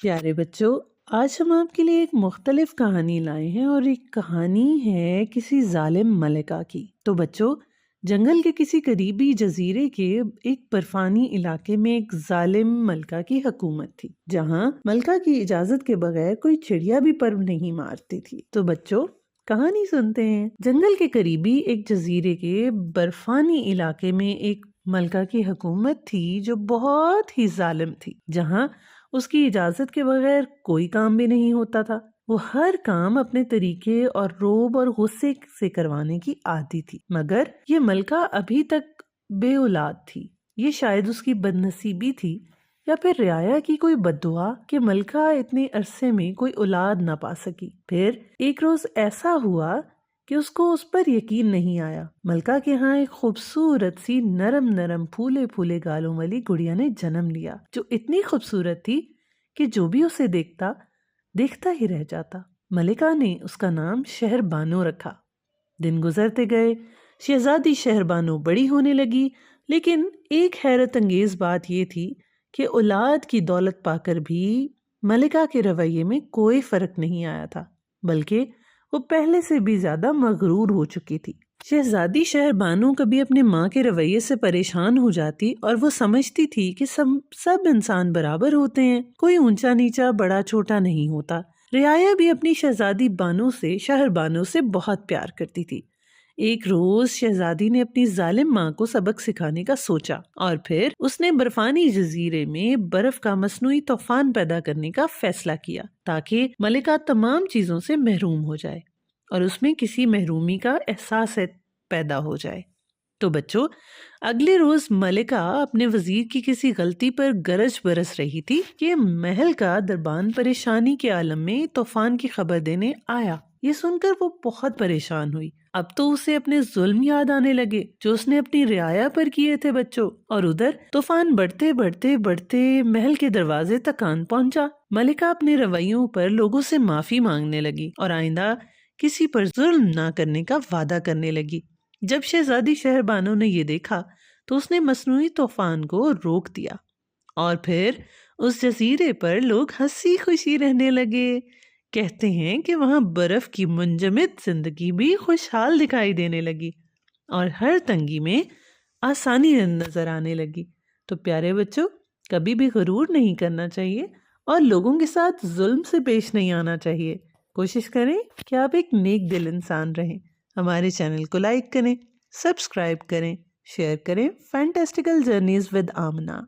پیارے بچوں، آج ہم آپ کے لیے ایک مختلف کہانی لائے ہیں اور ایک کہانی ہے کسی ظالم ملکہ کی۔ تو بچوں، جنگل کے کسی قریبی جزیرے کے ایک برفانی علاقے میں ایک ظالم ملکہ کی حکومت تھی، جہاں ملکہ کی اجازت کے بغیر کوئی چڑیا بھی پر نہیں مارتی تھی۔ تو بچوں، کہانی سنتے ہیں۔ جنگل کے قریبی ایک جزیرے کے برفانی علاقے میں ایک ملکہ کی حکومت تھی جو بہت ہی ظالم تھی، جہاں اس کی اجازت کے بغیر کوئی کام بھی نہیں ہوتا تھا۔ وہ ہر کام اپنے طریقے اور روب اور غصے سے کروانے کی عادی تھی، مگر یہ ملکہ ابھی تک بے اولاد تھی۔ یہ شاید اس کی بد نصیبی تھی یا پھر رعایا کی کوئی بد دعا کہ ملکہ اتنے عرصے میں کوئی اولاد نہ پا سکی۔ پھر ایک روز ایسا ہوا کہ اس کو اس پر یقین نہیں آیا۔ ملکہ کے ہاں ایک خوبصورت سی نرم نرم پھولے پھولے گالوں والی گڑیا نے جنم لیا، جو اتنی خوبصورت تھی کہ جو بھی اسے دیکھتا ہی رہ جاتا۔ ملکہ نے اس کا نام شہر بانو رکھا۔ دن گزرتے گئے، شہزادی شہر بانو بڑی ہونے لگی، لیکن ایک حیرت انگیز بات یہ تھی کہ اولاد کی دولت پا کر بھی ملکہ کے رویے میں کوئی فرق نہیں آیا تھا، بلکہ وہ پہلے سے بھی زیادہ مغرور ہو چکی تھی۔ شہزادی شہر بانو کبھی اپنے ماں کے رویے سے پریشان ہو جاتی اور وہ سمجھتی تھی کہ سب انسان برابر ہوتے ہیں، کوئی اونچا نیچا بڑا چھوٹا نہیں ہوتا۔ رعایا بھی اپنی شہزادی شہر بانو سے بہت پیار کرتی تھی۔ ایک روز شہزادی نے اپنی ظالم ماں کو سبق سکھانے کا سوچا، اور پھر اس نے برفانی جزیرے میں برف کا مصنوعی طوفان پیدا کرنے کا فیصلہ کیا تاکہ ملکہ تمام چیزوں سے محروم ہو جائے اور اس میں کسی محرومی کا احساس پیدا ہو جائے۔ تو بچوں، اگلے روز ملکہ اپنے وزیر کی کسی غلطی پر گرج برس رہی تھی کہ محل کا دربان پریشانی کے عالم میں طوفان کی خبر دینے آیا۔ یہ سن کر وہ بہت پریشان ہوئی۔ اب تو اسے اپنے ظلم یاد آنے لگے جو اس نے اپنی رعایا پر کیے تھے بچوں، اور ادھر طوفان بڑھتے بڑھتے بڑھتے محل کے دروازے تک آن پہنچا۔ ملکہ اپنے رویوں پر لوگوں سے معافی مانگنے لگی اور آئندہ کسی پر ظلم نہ کرنے کا وعدہ کرنے لگی۔ جب شہزادی شہر بانو نے یہ دیکھا تو اس نے مصنوعی طوفان کو روک دیا، اور پھر اس جزیرے پر لوگ ہنسی خوشی رہنے لگے۔ کہتے ہیں کہ وہاں برف کی منجمد زندگی بھی خوشحال دکھائی دینے لگی اور ہر تنگی میں آسانی نظر آنے لگی۔ تو پیارے بچوں، کبھی بھی غرور نہیں کرنا چاہیے اور لوگوں کے ساتھ ظلم سے پیش نہیں آنا چاہیے۔ کوشش کریں کہ آپ ایک نیک دل انسان رہیں۔ ہمارے چینل کو لائک کریں، سبسکرائب کریں، شیئر کریں۔ فینٹاسٹیکل جرنیز ود آمنہ۔